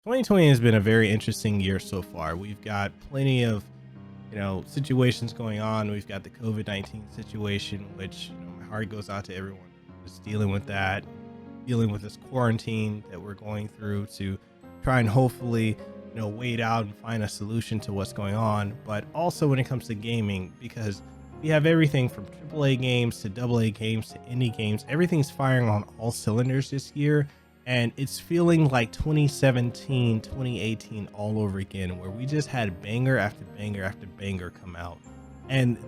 2020 has been a very interesting year so far. We've got plenty of, situations going on. We've got the COVID-19 situation, which my heart goes out to everyone who's dealing with that, dealing with this quarantine that we're going through to try and hopefully, wait out and find a solution to what's going on. But also when it comes to gaming, because we have everything from AAA games to AA games to indie games, everything's firing on all cylinders this year. And it's feeling like 2017, 2018 all over again, where we just had banger after banger after banger come out. And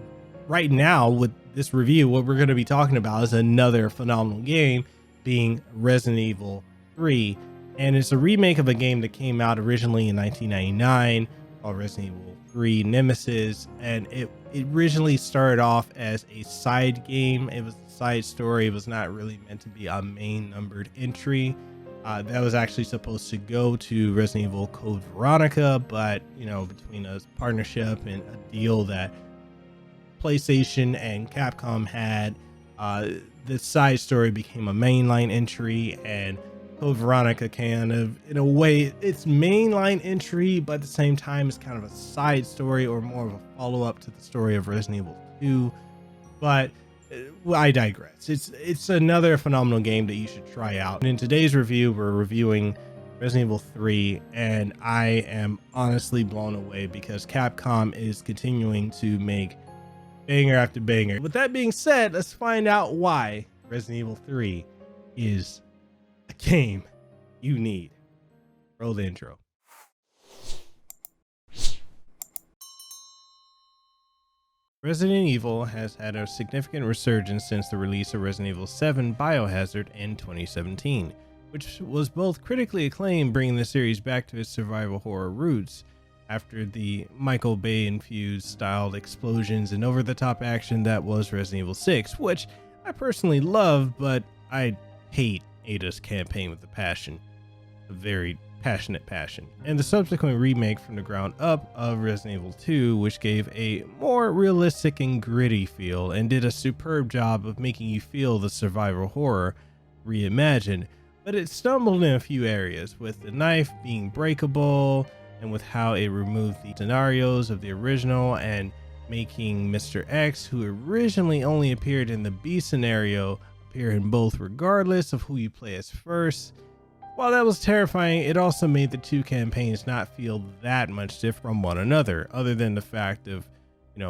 right now with this review, what we're going to be talking about is another phenomenal game, being Resident Evil 3. And it's a remake of a game that came out originally in 1999 called Resident Evil 3 Nemesis. And it originally started off as a side game. It was a side story. It was not really meant to be a main numbered entry. That was actually supposed to go to Resident Evil Code Veronica, but between a partnership and a deal that PlayStation and Capcom had, the side story became a mainline entry, and Code Veronica kind of, in a way, it's mainline entry, but at the same time it's kind of a side story or more of a follow-up to the story of Resident Evil 2. But I digress. It's another phenomenal game that you should try out. And in today's review, we're reviewing Resident Evil 3, and I am honestly blown away because Capcom is continuing to make banger after banger. With that being said, let's find out why Resident Evil 3 is a game you need. Roll the intro. Resident Evil has had a significant resurgence since the release of Resident Evil 7 Biohazard in 2017, which was both critically acclaimed, bringing the series back to its survival horror roots after the Michael Bay-infused styled explosions and over-the-top action that was Resident Evil 6, which I personally love, but I hate Ada's campaign with a passion, a very passionate passion. And the subsequent remake from the ground up of Resident Evil 2, which gave a more realistic and gritty feel and did a superb job of making you feel the survival horror reimagined, but it stumbled in a few areas, with the knife being breakable and with how it removed the scenarios of the original and making Mr. X, who originally only appeared in the B scenario, appear in both regardless of who you play as first. While that was terrifying, it also made the two campaigns not feel that much different from one another, other than the fact of,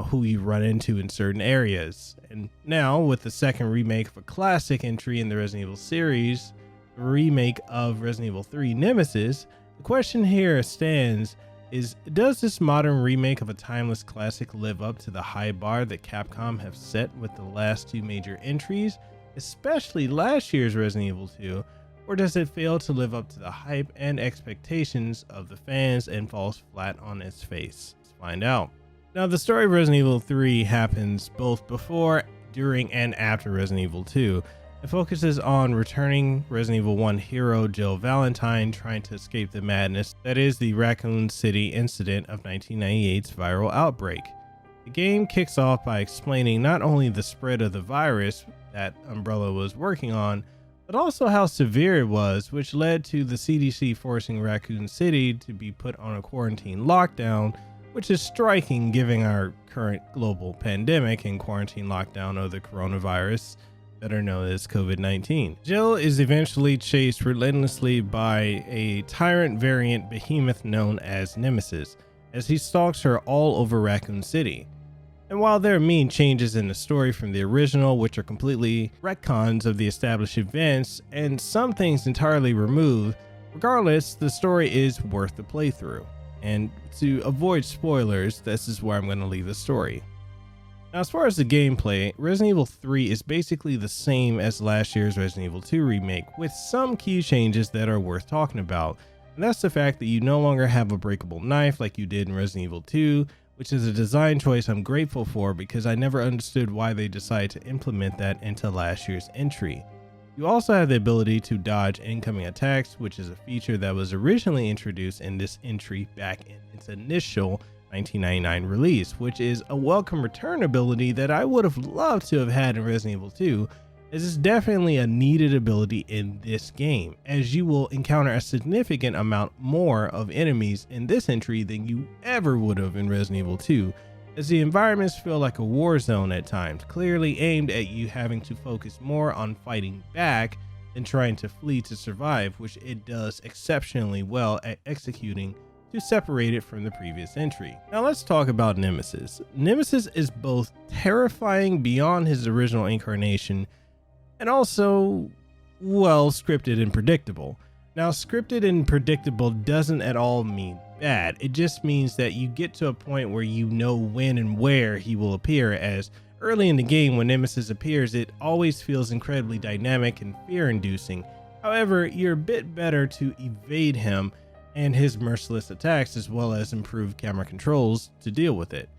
who you run into in certain areas. And now, with the second remake of a classic entry in the Resident Evil series, the remake of Resident Evil 3 Nemesis, the question here stands is, does this modern remake of a timeless classic live up to the high bar that Capcom have set with the last two major entries, especially last year's Resident Evil 2, or does it fail to live up to the hype and expectations of the fans and falls flat on its face? Let's find out. Now, the story of Resident Evil 3 happens both before, during, and after Resident Evil 2. It focuses on returning Resident Evil 1 hero Jill Valentine trying to escape the madness that is the Raccoon City incident of 1998's viral outbreak. The game kicks off by explaining not only the spread of the virus that Umbrella was working on, but also how severe it was, which led to the CDC forcing Raccoon City to be put on a quarantine lockdown, which is striking given our current global pandemic and quarantine lockdown of the coronavirus, better known as COVID-19. Jill is eventually chased relentlessly by a tyrant variant behemoth known as Nemesis, as he stalks her all over Raccoon City. And while there are many changes in the story from the original, which are completely retcons of the established events, and some things entirely removed, regardless, the story is worth the playthrough. And to avoid spoilers, this is where I'm going to leave the story. Now, as far as the gameplay, Resident Evil 3 is basically the same as last year's Resident Evil 2 remake, with some key changes that are worth talking about. And that's the fact that you no longer have a breakable knife like you did in Resident Evil 2, which is a design choice I'm grateful for because I never understood why they decided to implement that into last year's entry. You also have the ability to dodge incoming attacks, which is a feature that was originally introduced in this entry back in its initial 1999 release, which is a welcome return ability that I would have loved to have had in Resident Evil 2, as it's definitely a needed ability in this game, as you will encounter a significant amount more of enemies in this entry than you ever would have in Resident Evil 2, as the environments feel like a war zone at times, clearly aimed at you having to focus more on fighting back than trying to flee to survive, which it does exceptionally well at executing to separate it from the previous entry. Now let's talk about Nemesis. Nemesis is both terrifying beyond his original incarnation and also, well, scripted and predictable. Now, scripted and predictable doesn't at all mean bad. It just means that you get to a point where you know when and where he will appear, as early in the game when Nemesis appears, it always feels incredibly dynamic and fear-inducing. However, you're a bit better to evade him and his merciless attacks, as well as improved camera controls to deal with it.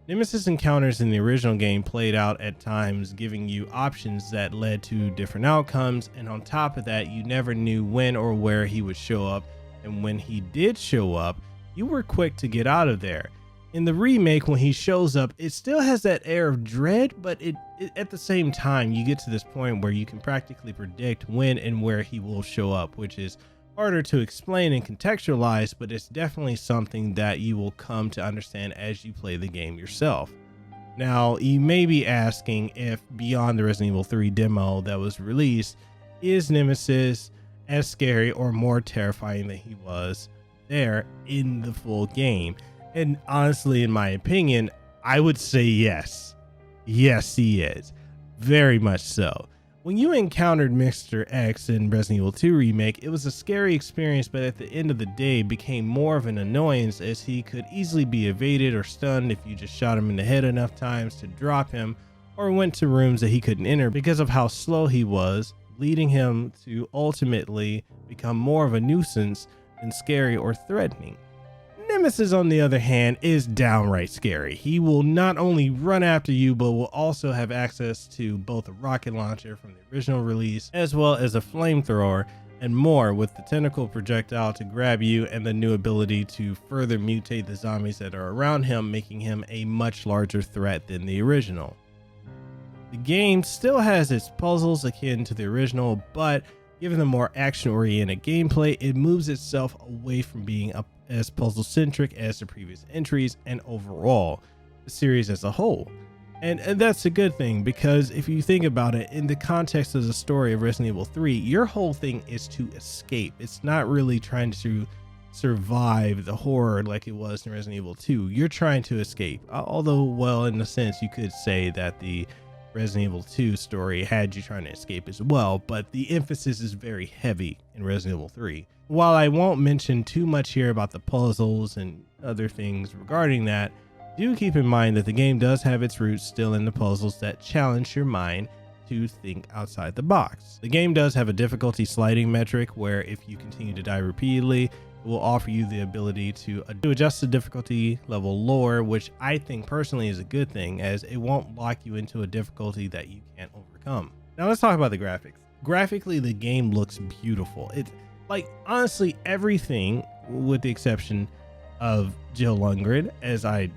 Nemesis encounters in the original game played out at times, giving you options that led to different outcomes, and on top of that, you never knew when or where he would show up, and when he did show up, you were quick to get out of there. In the remake, when he shows up, it still has that air of dread, but it at the same time, you get to this point where you can practically predict when and where he will show up, which is harder to explain and contextualize, but it's definitely something that you will come to understand as you play the game yourself. Now, you may be asking if beyond the Resident Evil 3 demo that was released, is Nemesis as scary or more terrifying than he was there in the full game? And honestly, in my opinion, I would say yes. Yes, he is. Very much so. When you encountered Mr. X in Resident Evil 2 Remake, it was a scary experience, but at the end of the day became more of an annoyance, as he could easily be evaded or stunned if you just shot him in the head enough times to drop him, or went to rooms that he couldn't enter because of how slow he was, leading him to ultimately become more of a nuisance than scary or threatening. Nemesis, on the other hand, is downright scary. He will not only run after you, but will also have access to both a rocket launcher from the original release, as well as a flamethrower and more, with the tentacle projectile to grab you and the new ability to further mutate the zombies that are around him, making him a much larger threat than the original. The game still has its puzzles akin to the original, but given the more action-oriented gameplay, it moves itself away from being as puzzle-centric as the previous entries and overall the series as a whole. And that's a good thing, because if you think about it, in the context of the story of Resident Evil 3, your whole thing is to escape. It's not really trying to survive the horror like it was in Resident Evil 2. You're trying to escape. Although, well, in a sense, you could say that the Resident Evil 2 story had you trying to escape as well, but the emphasis is very heavy in Resident Evil 3. While I won't mention too much here about the puzzles and other things regarding that, do keep in mind that the game does have its roots still in the puzzles that challenge your mind to think outside the box. The game does have a difficulty sliding metric where if you continue to die repeatedly, it will offer you the ability to adjust the difficulty level lower, which I think personally is a good thing, as it won't lock you into a difficulty that you can't overcome. Now let's talk about the graphics. Graphically, the game looks beautiful. It's like, honestly, everything with the exception of Jill Lundgren, as I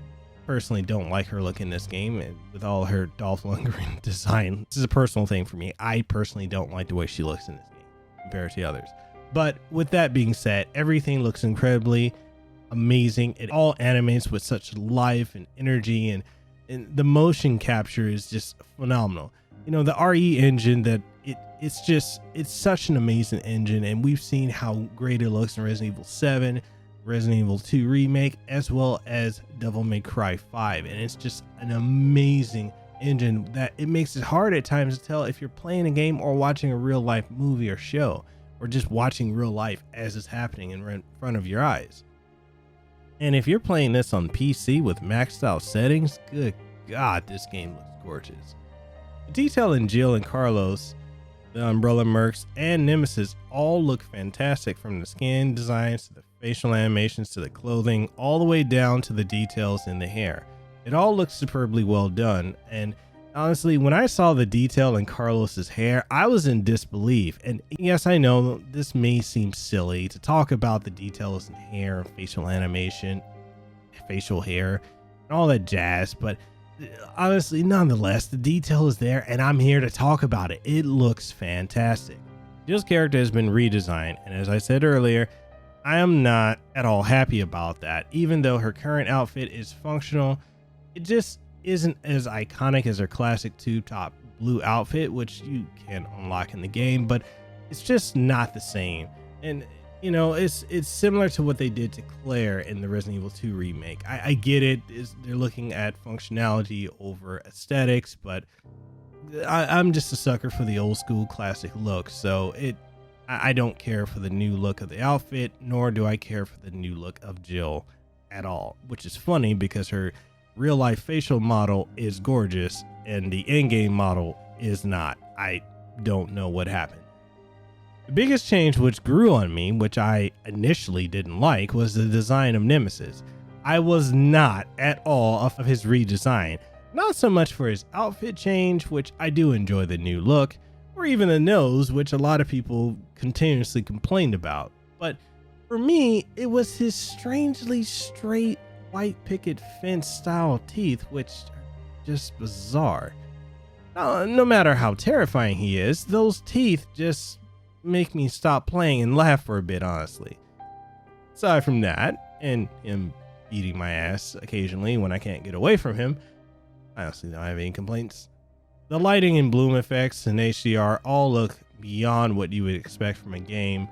personally don't like her look in this game, and with all her Dolph Lundgren design. This is a personal thing for me. I personally don't like the way she looks in this game compared to others. But with that being said, everything looks incredibly amazing. It all animates with such life and energy, and the motion capture is just phenomenal. You know, the RE engine, that it's such an amazing engine, and we've seen how great it looks in Resident Evil 7, Resident Evil 2 Remake, as well as Devil May Cry 5, and it's just an amazing engine that it makes it hard at times to tell if you're playing a game or watching a real life movie or show, or just watching real life as it's happening in front of your eyes. And if you're playing this on PC with maxed out settings, good God, this game looks gorgeous. The detail in Jill and Carlos, the Umbrella Mercs, and Nemesis all look fantastic, from the skin designs to the facial animations to the clothing, all the way down to the details in the hair. It all looks superbly well done, and honestly, when I saw the detail in Carlos's hair, I was in disbelief. And yes, I know this may seem silly to talk about the details in hair and facial animation, facial hair, and all that jazz, but honestly, nonetheless, the detail is there and I'm here to talk about it. It looks fantastic. Jill's character has been redesigned, and as I said earlier, I am not at all happy about that. Even though her current outfit is functional, it just isn't as iconic as her classic tube top blue outfit, which you can unlock in the game, but it's just not the same. And you know, it's similar to what they did to Claire in the Resident Evil 2 remake. I get it, they're looking at functionality over aesthetics, but I'm just a sucker for the old school classic look, so I don't care for the new look of the outfit, nor do I care for the new look of Jill at all, which is funny because her real life facial model is gorgeous and the in-game model is not. I don't know what happened. The biggest change which grew on me, which I initially didn't like, was the design of Nemesis. I was not at all of his redesign. Not so much for his outfit change, which I do enjoy the new look, or even the nose, which a lot of people continuously complained about. But for me, it was his strangely straight white picket fence style teeth, which are just bizarre. No matter how terrifying he is, those teeth just make me stop playing and laugh for a bit, honestly. Aside from that, and him beating my ass occasionally when I can't get away from him, I honestly don't have any complaints. The lighting and bloom effects and HDR all look beyond what you would expect from a game,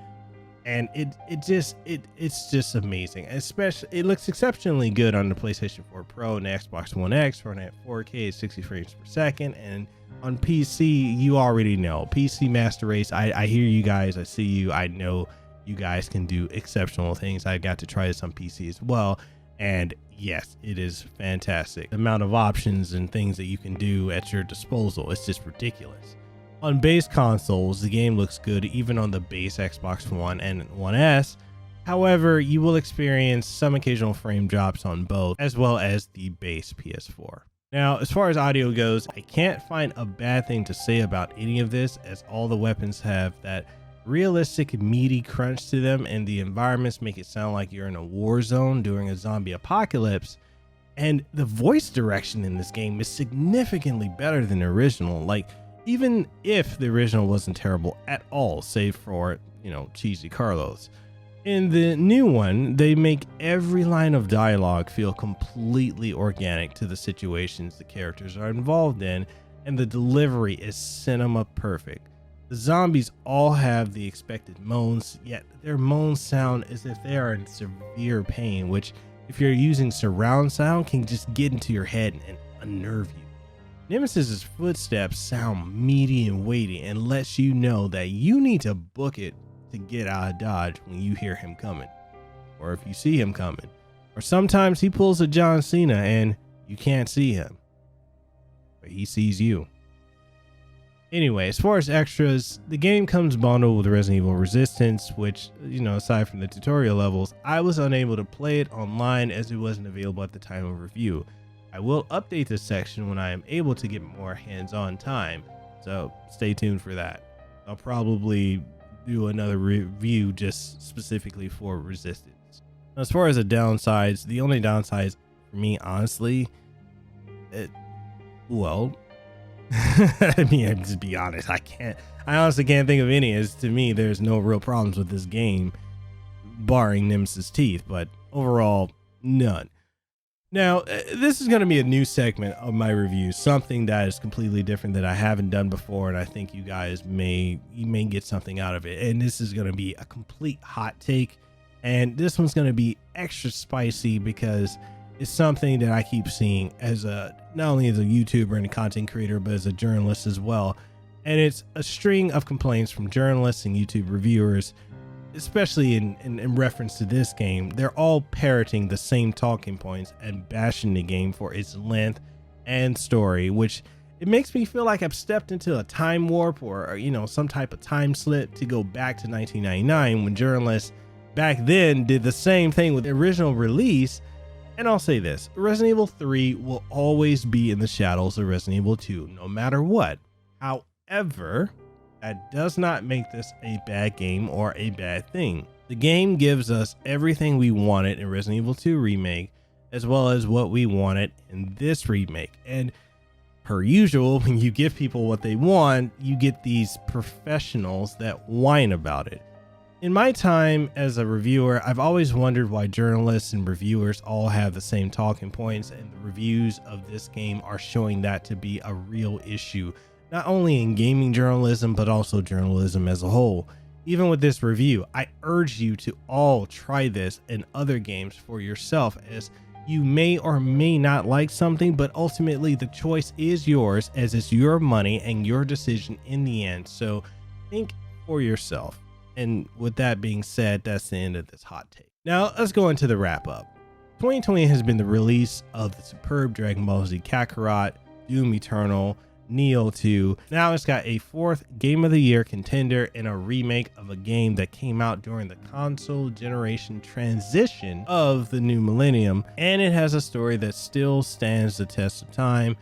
and it's just amazing. Especially, it looks exceptionally good on the PlayStation 4 Pro and the Xbox One X, running at 4K at 60 frames per second, and on PC, you already know. PC Master Race, I hear you guys, I see you, I know you guys can do exceptional things. I got to try this on PC as well, and yes, it is fantastic. The amount of options and things that you can do at your disposal, it's just ridiculous. On base consoles, the game looks good even on the base Xbox One and One S. However, you will experience some occasional frame drops on both, as well as the base PS4. Now, as far as audio goes, I can't find a bad thing to say about any of this, as all the weapons have that realistic meaty crunch to them, and the environments make it sound like you're in a war zone during a zombie apocalypse. And the voice direction in this game is significantly better than the original. Like, even if the original wasn't terrible at all, save for, you know, cheesy Carlos. In the new one, they make every line of dialogue feel completely organic to the situations the characters are involved in, and the delivery is cinema perfect. The zombies all have the expected moans, yet their moans sound as if they are in severe pain, which, if you're using surround sound, can just get into your head and unnerve you. Nemesis's footsteps sound meaty and weighty and lets you know that you need to book it to get out of dodge when you hear him coming, or if you see him coming. Or sometimes he pulls a John Cena and you can't see him, but he sees you. Anyway, as far as extras, the game comes bundled with Resident Evil Resistance, which, you know, aside from the tutorial levels, I was unable to play it online as it wasn't available at the time of review. I will update this section when I am able to get more hands-on time, so stay tuned for that. I'll probably do another review just specifically for Resistance. As far as the downsides, the only downsides for me, honestly, well, I mean, just be honest, I honestly can't think of any, as to me, there's no real problems with this game, barring Nemesis teeth, but overall, none. Now, this is going to be a new segment of my review, something that is completely different that I haven't done before, and I think you guys may get something out of it. And this is going to be a complete hot take, and this one's going to be extra spicy because it's something that I keep seeing as not only as a YouTuber and a content creator, but as a journalist as well. And it's a string of complaints from journalists and YouTube reviewers, especially in reference to this game. They're all parroting the same talking points and bashing the game for its length and story, which it makes me feel like I've stepped into a time warp, or, you know, some type of time slip to go back to 1999 when journalists back then did the same thing with the original release. And I'll say this, Resident Evil 3 will always be in the shadows of Resident Evil 2, no matter what. However, that does not make this a bad game or a bad thing. The game gives us everything we wanted in Resident Evil 2 Remake, as well as what we wanted in this remake. And per usual, when you give people what they want, you get these professionals that whine about it. In my time as a reviewer, I've always wondered why journalists and reviewers all have the same talking points, and the reviews of this game are showing that to be a real issue, not only in gaming journalism, but also journalism as a whole. Even with this review, I urge you to all try this and other games for yourself, as you may or may not like something, but ultimately the choice is yours, as it's your money and your decision in the end. So think for yourself. And with that being said, that's the end of this hot take. Now let's go into the wrap up. 2020 has been the release of the superb Dragon Ball Z Kakarot, Doom Eternal, Neo 2. Now it's got a 4th Game of the Year contender and a remake of a game that came out during the console generation transition of the new millennium. And it has a story that still stands the test of time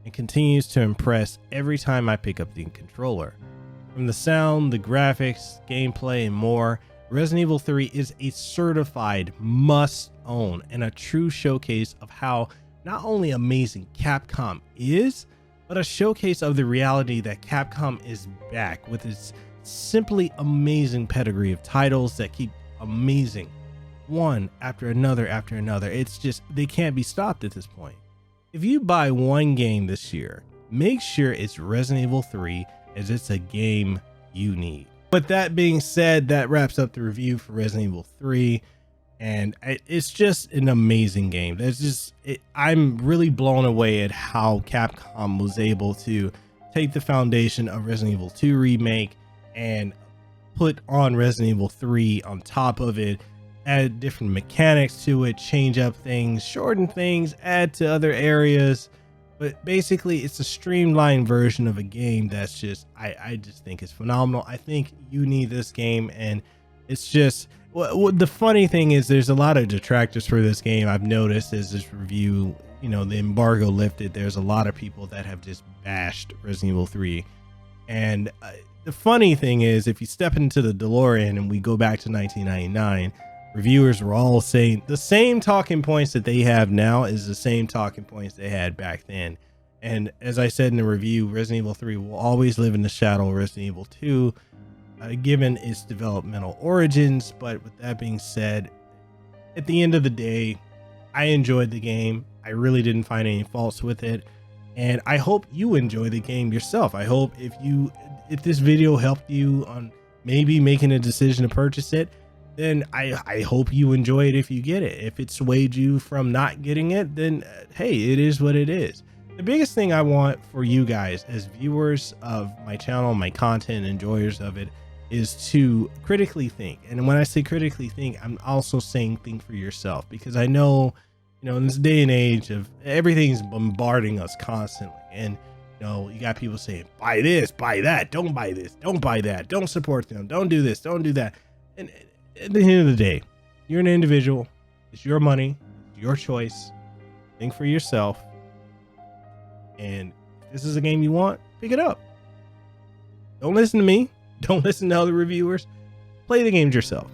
and continues to impress every time I pick up the controller. From the sound, the graphics, gameplay, and more, Resident Evil 3 is a certified must-own and a true showcase of how not only amazing Capcom is, but a showcase of the reality that Capcom is back with its simply amazing pedigree of titles that keep amazing one after another. It's just, they can't be stopped at this point. If you buy one game this year, make sure it's Resident Evil 3, as it's a game you need. With that being said, that wraps up the review for Resident Evil 3, and it's just an amazing game. I'm really blown away at how Capcom was able to take the foundation of Resident Evil 2 remake and put on Resident Evil 3 on top of it, add different mechanics to it, change up things, shorten things, add to other areas. But basically, it's a streamlined version of a game that's just, I just think it's phenomenal. I think you need this game, and it's just, the funny thing is there's a lot of detractors for this game. I've noticed as this review, the embargo lifted, there's a lot of people that have just bashed Resident Evil 3. And the funny thing is, if you step into the DeLorean and we go back to 1999, reviewers were all saying the same talking points that they have now is the same talking points they had back then. And as I said in the review, Resident Evil 3 will always live in the shadow of Resident Evil 2, given its developmental origins. But with that being said, at the end of the day, I enjoyed the game. I really didn't find any faults with it, and I hope you enjoy the game yourself. I hope if this video helped you on maybe making a decision to purchase it, then I hope you enjoy it if you get it. If it swayed you from not getting it, then hey, it is what it is. The biggest thing I want for you guys as viewers of my channel, my content, enjoyers of it, is to critically think. And when I say critically think, I'm also saying think for yourself, because I know, in this day and age of everything's bombarding us constantly, and you got people saying, buy this, buy that, don't buy this, don't buy that, don't support them, don't do this, don't do that. And at the end of the day, you're an individual. It's your money, it's your choice. Think for yourself. And if this is a game you want, pick it up. Don't listen to me. Don't listen to other reviewers. Play the games yourself.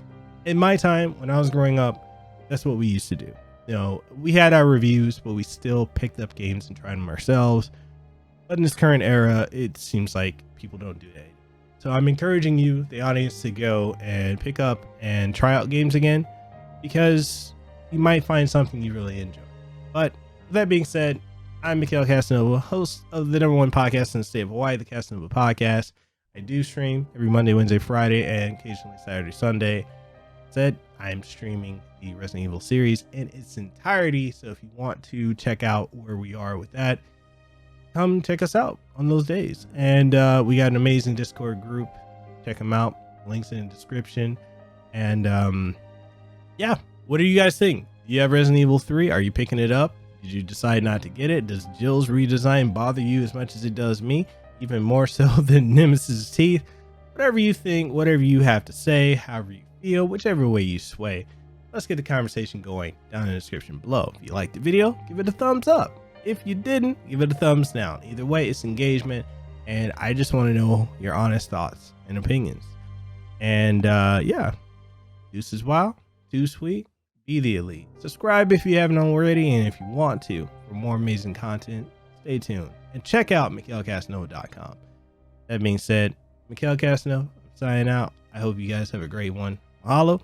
In my time, when I was growing up, that's what we used to do. We had our reviews, but we still picked up games and tried them ourselves. But in this current era, it seems like people don't do that. So I'm encouraging you, the audience, to go and pick up and try out games again, because you might find something you really enjoy. But with that being said, I'm Mekel Kasanova, host of the #1 podcast in the state of Hawaii, the Kasanova Podcast. I do stream every Monday, Wednesday, Friday, and occasionally Saturday, Sunday. I'm streaming the Resident Evil series in its entirety. So if you want to check out where we are with that, come check us out on those days. And we got an amazing Discord group. Check them out. Links in the description. And yeah, what do you guys think? Do you have Resident Evil 3? Are you picking it up? Did you decide not to get it? Does Jill's redesign bother you as much as it does me? Even more so than Nemesis' teeth? Whatever you think, whatever you have to say, however you feel, whichever way you sway, let's get the conversation going down in the description below. If you liked the video, give it a thumbs up. If you didn't, give it a thumbs down. Either way, it's engagement, and I just want to know your honest thoughts and opinions. And yeah, deuces wild, too sweet. Be the elite. Subscribe if you haven't already, and if you want to, for more amazing content, stay tuned. And check out MikelCasanova.com. That being said, Mekel Casanova, signing out. I hope you guys have a great one. Mahalo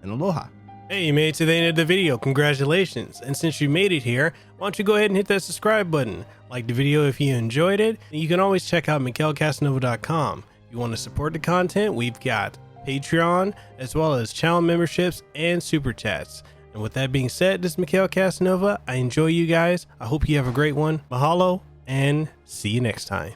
and aloha. Hey, you made it to the end of the video. Congratulations. And since you made it here, why don't you go ahead and hit that subscribe button. Like the video if you enjoyed it. And you can always check out MikelCasanova.com. If you want to support the content, we've got Patreon, as well as channel memberships and super chats. And with that being said, this is Mekel Casanova. I enjoy you guys. I hope you have a great one. Mahalo and see you next time.